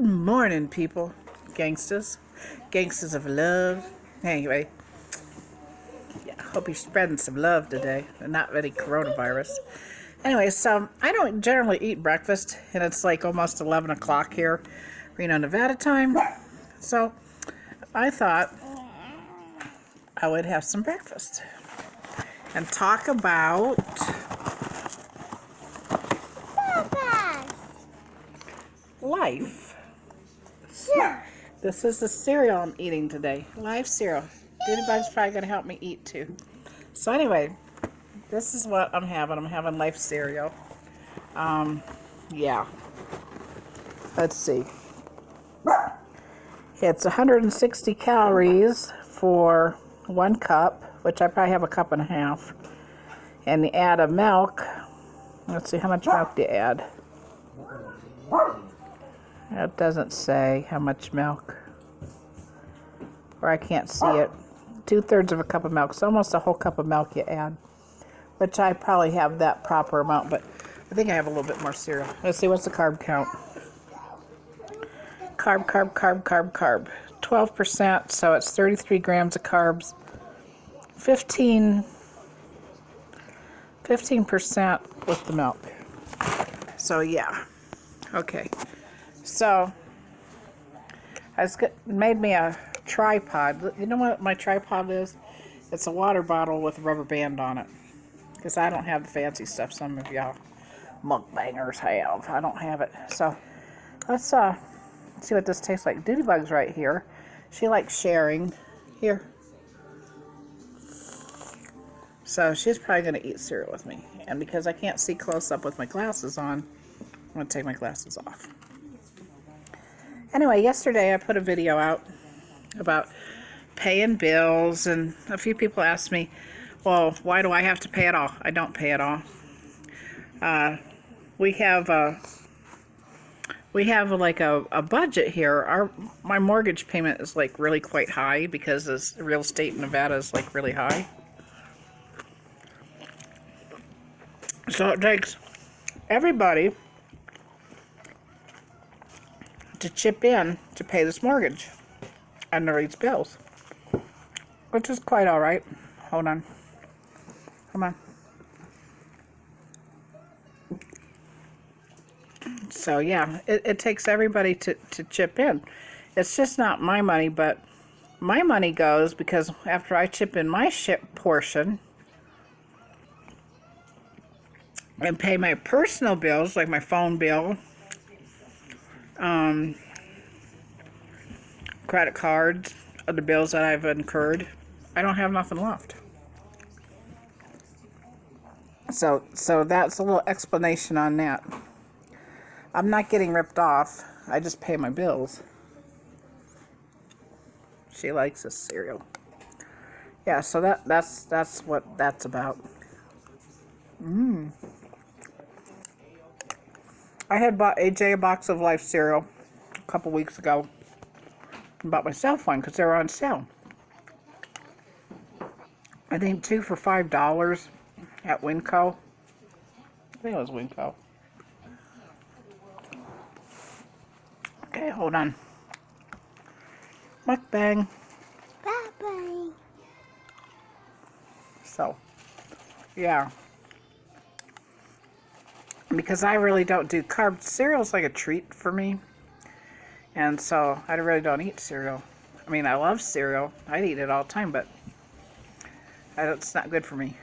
morning, people. Gangsters. Gangsters of love. Anyway, yeah, hope you're spreading some love today and not any coronavirus. Anyway, so I don't generally eat breakfast, and it's like almost 11 o'clock here, Reno, Nevada time. So I thought I would have some breakfast and talk about life. Sure. This is the cereal I'm eating today. Live cereal. Doodybug's probably going to help me eat too. So anyway, this is what I'm having. I'm having life cereal. Yeah. Let's see. It's 160 calories for 1 cup, which I probably have a cup and a half. And you add a milk. Let's see, how much milk do you add? It doesn't say how much milk. Or I can't see it. 2/3 of a cup of milk. So almost a whole cup of milk you add. Which I probably have that proper amount, but I think I have a little bit more cereal. Let's see, what's the carb count? Carb. 12%, so it's 33 grams of carbs. 15% with the milk. So yeah. Okay. So I made me a tripod. You know what my tripod is? It's a water bottle with a rubber band on it. Because I don't have the fancy stuff some of y'all mukbangers have. I don't have it. So let's see what this tastes like. Doodybug's right here. She likes sharing. Here. So she's probably going to eat cereal with me. And because I can't see close up with my glasses on, I'm going to take my glasses off. Anyway, yesterday I put a video out about paying bills, and a few people asked me, well, why do I have to pay it all? I don't pay it all. We have like a budget here. My mortgage payment is like really quite high because the real estate in Nevada is like really high. So it takes everybody to chip in to pay this mortgage under these bills, which is quite all right. Hold on. Come on. So yeah, it takes everybody to chip in. It's just not my money, but my money goes because after I chip in my portion and pay my personal bills, like my phone bill, credit cards, other bills that I've incurred, I don't have nothing left. So that's a little explanation on that. I'm not getting ripped off. I just pay my bills. She likes this cereal. Yeah, so that's what that's about. I had bought AJ a box of Life cereal a couple weeks ago. And bought myself one because they were on sale. I think 2 for $5 at Winco. I think it was Winco. Okay, hold on. Mukbang. Bye-bye. So, yeah. Because I really don't do carbs. Cereal's like a treat for me. And so, I really don't eat cereal. I mean, I love cereal. I'd eat it all the time, but it's not good for me.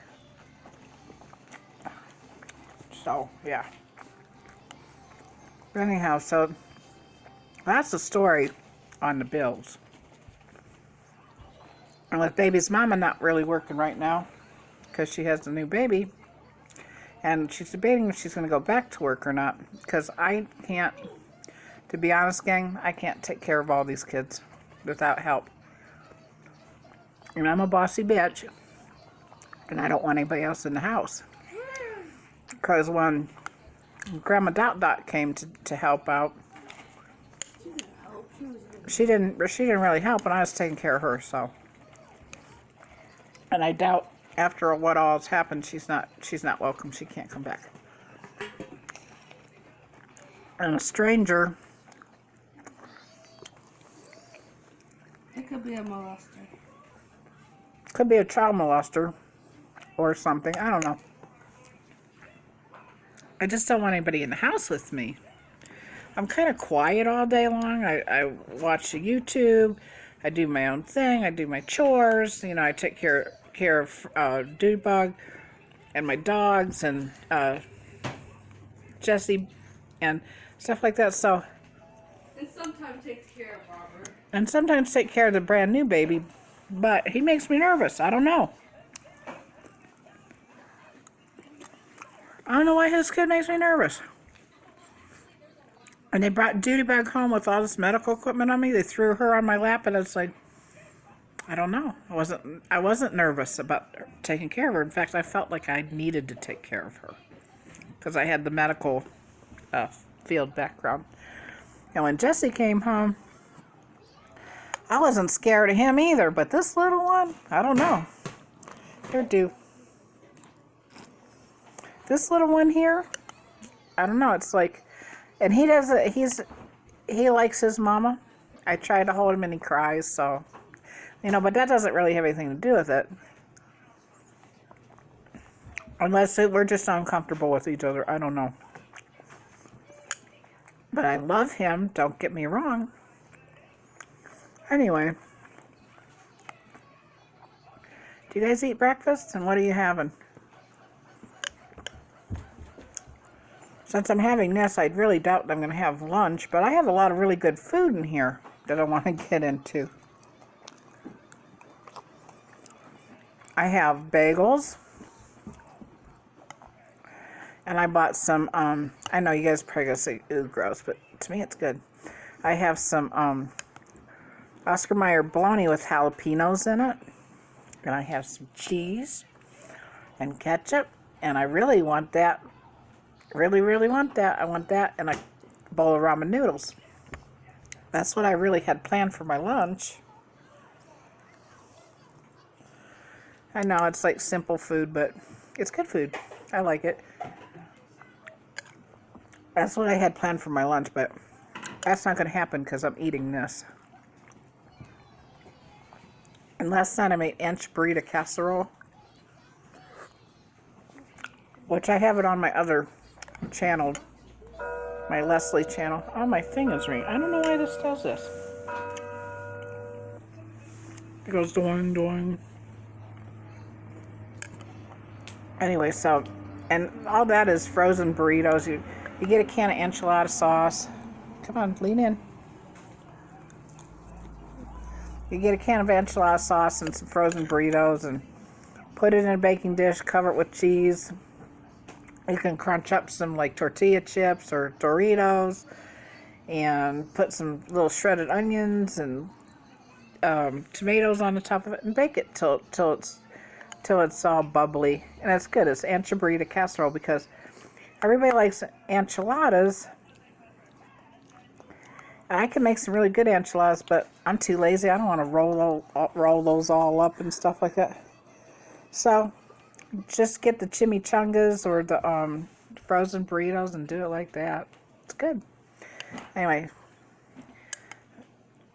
So, yeah. But anyhow, so that's the story on the bills. And with baby's mama not really working right now because she has a new baby. And she's debating if she's going to go back to work or not. Because I can't, to be honest, gang, I can't take care of all these kids without help. And I'm a bossy bitch. And I don't want anybody else in the house. Because when Grandma Dot Dot came to help out, she didn't really help, and I was taking care of her, so. And I doubt after what all has happened, she's not welcome. She can't come back. And a stranger be a molester. Could be a child molester or something. I don't know. I just don't want anybody in the house with me. I'm kind of quiet all day long. I watch YouTube. I do my own thing. I do my chores. You know, I take care of Dude Bug and my dogs and Jesse and stuff like that. So, And sometimes takes care of Robert. and sometimes take care of the brand new baby, but he makes me nervous. I don't know. I don't know why his kid makes me nervous. And they brought Duty back home with all this medical equipment on me. They threw her on my lap, and it's like, I don't know. I wasn't nervous about taking care of her. In fact, I felt like I needed to take care of her because I had the medical field background. And when Jesse came home, I wasn't scared of him either. But this little one, I don't know. Here, do. This little one here, I don't know. It's like, and he doesn't. He likes his mama. I try to hold him and he cries. So, you know, but that doesn't really have anything to do with it. Unless we're just uncomfortable with each other. I don't know. But I love him. Don't get me wrong. Anyway. Do you guys eat breakfast? And what are you having? Since I'm having this, I really doubt I'm going to have lunch. But I have a lot of really good food in here that I want to get into. I have bagels. And I bought some, I know you guys are probably going to say, ooh, gross, but to me it's good. I have some Oscar Mayer bologna with jalapenos in it. And I have some cheese and ketchup. And I really want that. Really, really want that. I want that and a bowl of ramen noodles. That's what I really had planned for my lunch. I know it's like simple food, but it's good food. I like it. That's what I had planned for my lunch, but that's not going to happen because I'm eating this. And last night I made inch burrito casserole, which I have it on my other channel, my Leslie channel. Oh, my thing is ringing. I don't know why this does this. It goes doing, doing. Anyway, so, and all that is frozen burritos. You get a can of enchilada sauce. Come on, lean in. You get a can of enchilada sauce and some frozen burritos and put it in a baking dish, cover it with cheese. You can crunch up some like tortilla chips or Doritos and put some little shredded onions and tomatoes on the top of it and bake it till it's all bubbly. And it's good. It's ancho burrito casserole because everybody likes enchiladas. And I can make some really good enchiladas, but I'm too lazy. I don't want to roll those all up and stuff like that. So just get the chimichangas or the frozen burritos and do it like that. It's good. Anyway.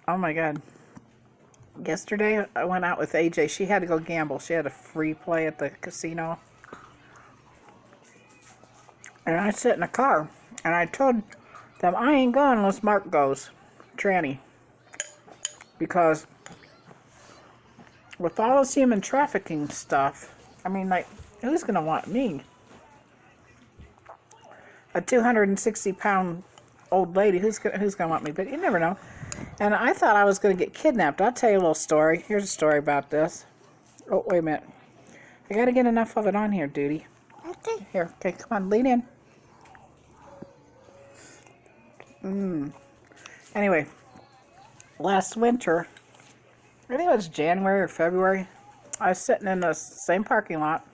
Oh my God. Yesterday I went out with AJ. She had to go gamble. She had a free play at the casino. And I sit in the car, and I told them I ain't going unless Mark goes, tranny. Because with all this human trafficking stuff, I mean, like, who's going to want me? A 260-pound old lady, who's gonna want me? But you never know. And I thought I was going to get kidnapped. I'll tell you a little story. Here's a story about this. Oh, wait a minute. I got to get enough of it on here, Duty. Okay. Here, okay, come on, lean in. Anyway, last winter, I think it was January or February, I was sitting in the same parking lot.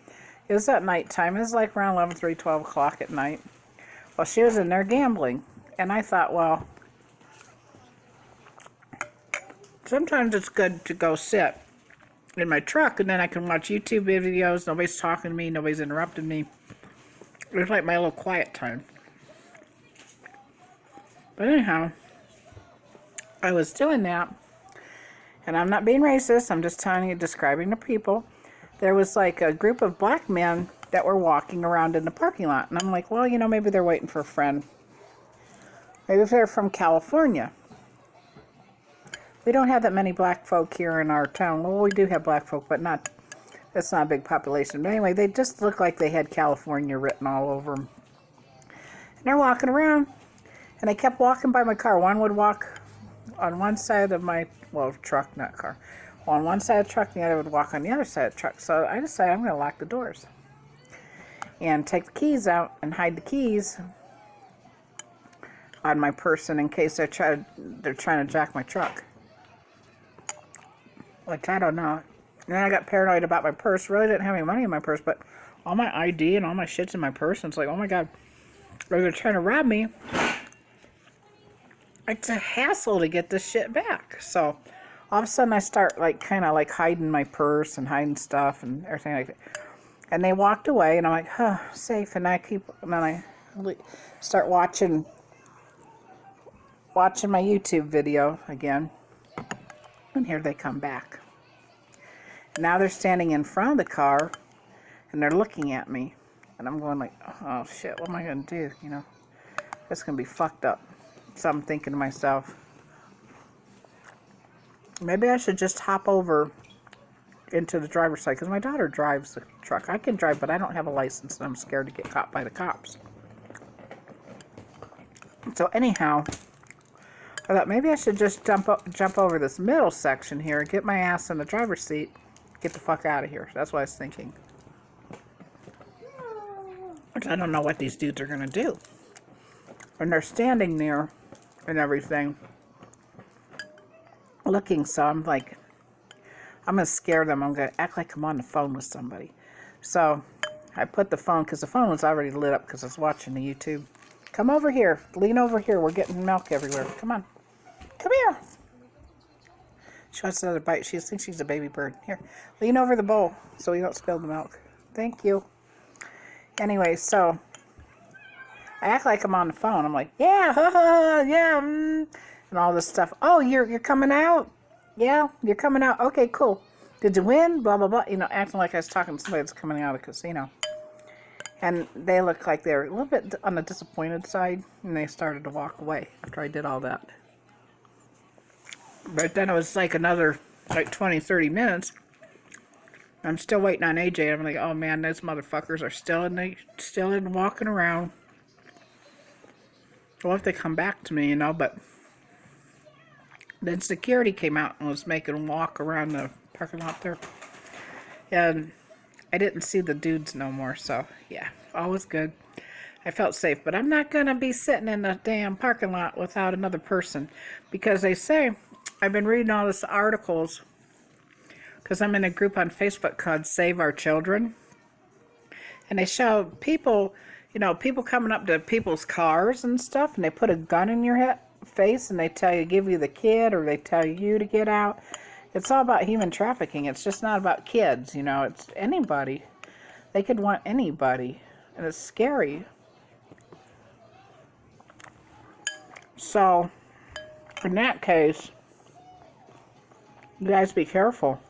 It was at nighttime. It was like around 11:30, 12 o'clock at night. Well, she was in there gambling. And I thought, well, sometimes it's good to go sit in my truck and then I can watch YouTube videos. Nobody's talking to me. Nobody's interrupting me. It was like my little quiet time. But anyhow, I was doing that. and I'm not being racist, I'm just telling you, describing the people. There was like a group of black men that were walking around in the parking lot. And I'm like, well, you know, maybe they're waiting for a friend. Maybe if they're from California. We don't have that many black folk here in our town. Well, we do have black folk, but not, that's not a big population. But anyway, they just look like they had California written all over them. And they're walking around. And they kept walking by my car. One would walk on one side of my, well, truck, not car. On one side of the truck, and the other would walk on the other side of the truck. So I decided I'm going to lock the doors. And take the keys out and hide the keys on my person in case they're trying to jack my truck. Which I don't know. And then I got paranoid about my purse. Really didn't have any money in my purse, but all my ID and all my shit's in my purse. And it's like, oh my God, they're trying to rob me. It's a hassle to get this shit back. So all of a sudden I start like kind of like hiding my purse and hiding stuff and everything like that. And they walked away and I'm like, huh, safe. And then I start watching my YouTube video again. And here they come back. Now they're standing in front of the car and they're looking at me. And I'm going like, oh shit, what am I going to do? You know, that's going to be fucked up. So I'm thinking to myself, maybe I should just hop over into the driver's side, because my daughter drives the truck. I can drive, but I don't have a license, and I'm scared to get caught by the cops. So anyhow, I thought maybe I should just jump over this middle section here, get my ass in the driver's seat, get the fuck out of here. That's what I was thinking. Which I don't know what these dudes are going to do. And they're standing there and everything, looking, so I'm like, I'm going to scare them. I'm going to act like I'm on the phone with somebody. So I put the phone, because the phone was already lit up because I was watching the YouTube. Come over here. Lean over here. We're getting milk everywhere. Come on. Come here. She wants another bite. She thinks she's a baby bird. Here. Lean over the bowl so we don't spill the milk. Thank you. Anyway, so I act like I'm on the phone. I'm like, yeah, yeah, and all this stuff. Oh, you're coming out? Yeah, you're coming out. Okay, cool. Did you win? Blah, blah, blah. You know, acting like I was talking to somebody that's coming out of the casino. And they looked like they were a little bit on the disappointed side, and they started to walk away after I did all that. But then it was like another, like 20, 30 minutes. I'm still waiting on AJ. I'm like, oh man, those motherfuckers are still in walking around. Well, if they come back to me, you know, but then security came out and was making them walk around the parking lot there. And I didn't see the dudes no more, so yeah, all was good. I felt safe, but I'm not going to be sitting in the damn parking lot without another person, because they say, I've been reading all these articles, because I'm in a group on Facebook called Save Our Children, and they show people, you know, people coming up to people's cars and stuff, and they put a gun in your face, and they tell you, give you the kid, or they tell you to get out. It's all about human trafficking. It's just not about kids, you know. It's anybody. They could want anybody, and it's scary. So, in that case, you guys be careful.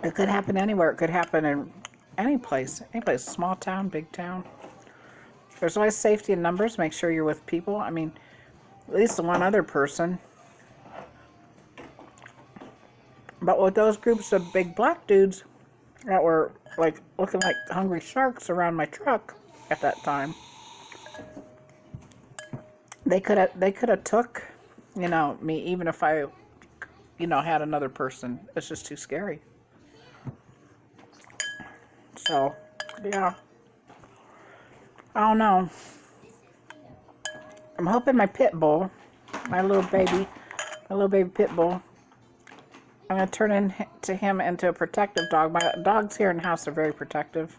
It could happen anywhere. It could happen in any place, small town, big town. There's always safety in numbers. Make sure you're with people. I mean, at least one other person. But with those groups of big black dudes that were like looking like hungry sharks around my truck at that time, they could have took, you know, me, even if I, you know, had another person. It's just too scary. So, yeah. I don't know. I'm hoping my pit bull, my little baby pit bull, I'm going to turn him into a protective dog. My dogs here in the house are very protective.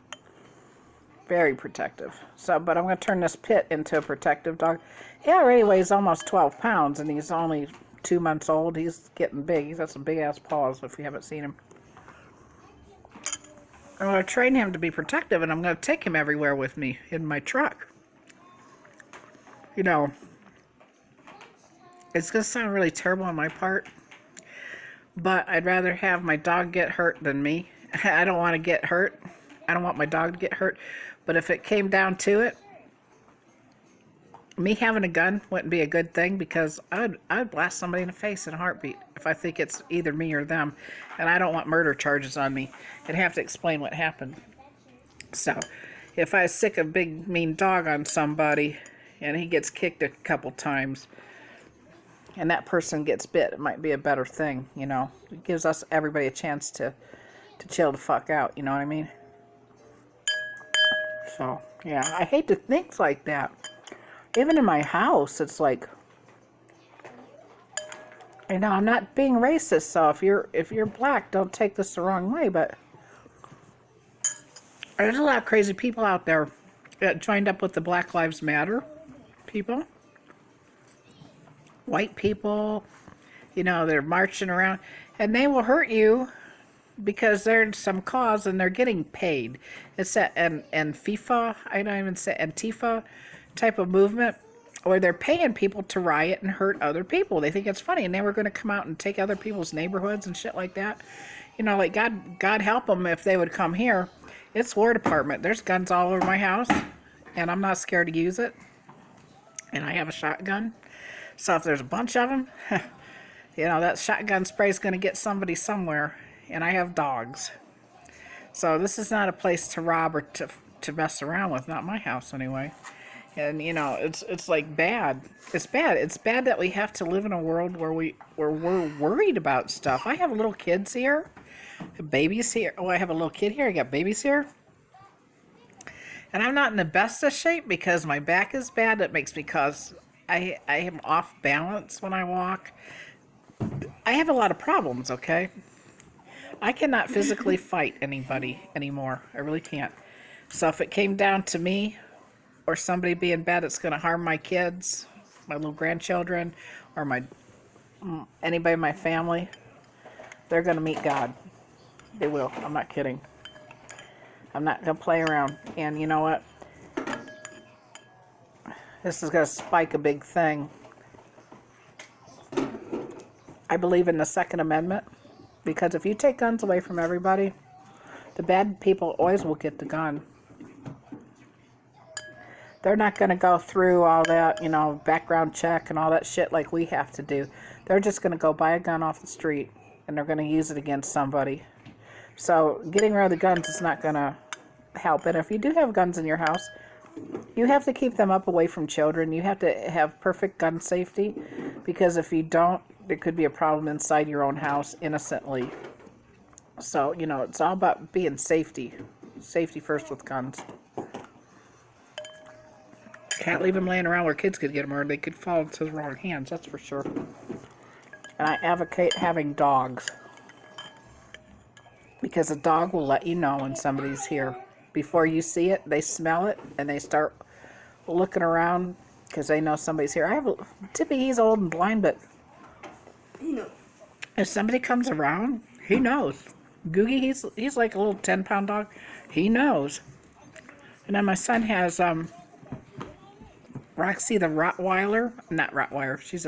Very protective. So, but I'm going to turn this pit into a protective dog. He already weighs almost 12 pounds, and he's only 2 months old. He's getting big. He's got some big-ass paws, if you haven't seen him. I'm going to train him to be protective, and I'm going to take him everywhere with me in my truck. You know, it's going to sound really terrible on my part, But I'd rather have my dog get hurt than me. I don't want to get hurt. I don't want my dog to get hurt. But if it came down to it, me having a gun wouldn't be a good thing, because I'd blast somebody in the face in a heartbeat if I think it's either me or them. And I don't want murder charges on me. I'd have to explain what happened. So, if I sick a big mean dog on somebody and he gets kicked a couple times and that person gets bit, it might be a better thing, you know. It gives us, everybody, a chance to chill the fuck out, you know what I mean? So, yeah, I hate to think like that. Even in my house, it's like, you know, I'm not being racist, so if you're black, don't take this the wrong way, but there's a lot of crazy people out there that joined up with the Black Lives Matter people. White people, you know, they're marching around, and they will hurt you because they're in some cause and they're getting paid. It's that and FIFA, I don't even say Antifa type of movement, where they're paying people to riot and hurt other people. They think it's funny, and they were going to come out and take other people's neighborhoods and shit like that. You know, like God help them if they would come here. It's War Department. There's guns all over my house, and I'm not scared to use it. And I have a shotgun. So if there's a bunch of them, you know, that shotgun spray is going to get somebody somewhere. And I have dogs. So this is not a place to rob or to mess around with. Not my house, anyway. And, you know, it's like bad. It's bad. It's bad that we have to live in a world where we're worried about stuff. I have little kids here. Babies here. Oh, I have a little kid here. I got babies here. And I'm not in the best of shape because my back is bad. That makes me cause I am off balance when I walk. I have a lot of problems, okay? I cannot physically fight anybody anymore. I really can't. So if it came down to me or somebody being bad, it's going to harm my kids, my little grandchildren, or anybody in my family, they're going to meet God. They will. I'm not kidding. I'm not going to play around. And you know what? This is going to spike a big thing. I believe in the Second Amendment, because if you take guns away from everybody, the bad people always will get the gun. They're not going to go through all that, you know, background check and all that shit like we have to do. They're just going to go buy a gun off the street, and they're going to use it against somebody. So getting rid of the guns is not going to help. And if you do have guns in your house, you have to keep them up away from children. You have to have perfect gun safety, because if you don't, there could be a problem inside your own house innocently. So, you know, it's all about being safety. Safety first with guns. Can't leave them laying around where kids could get them, or they could fall into the wrong hands, that's for sure. And I advocate having dogs, because a dog will let you know when somebody's here. Before you see it, they smell it, and they start looking around, because they know somebody's here. Tippy, he's old and blind, but He knows. if somebody comes around, he knows. Googie, he's like a little 10-pound dog. He knows. And then my son has Roxy the Rottweiler. Not Rottweiler. She's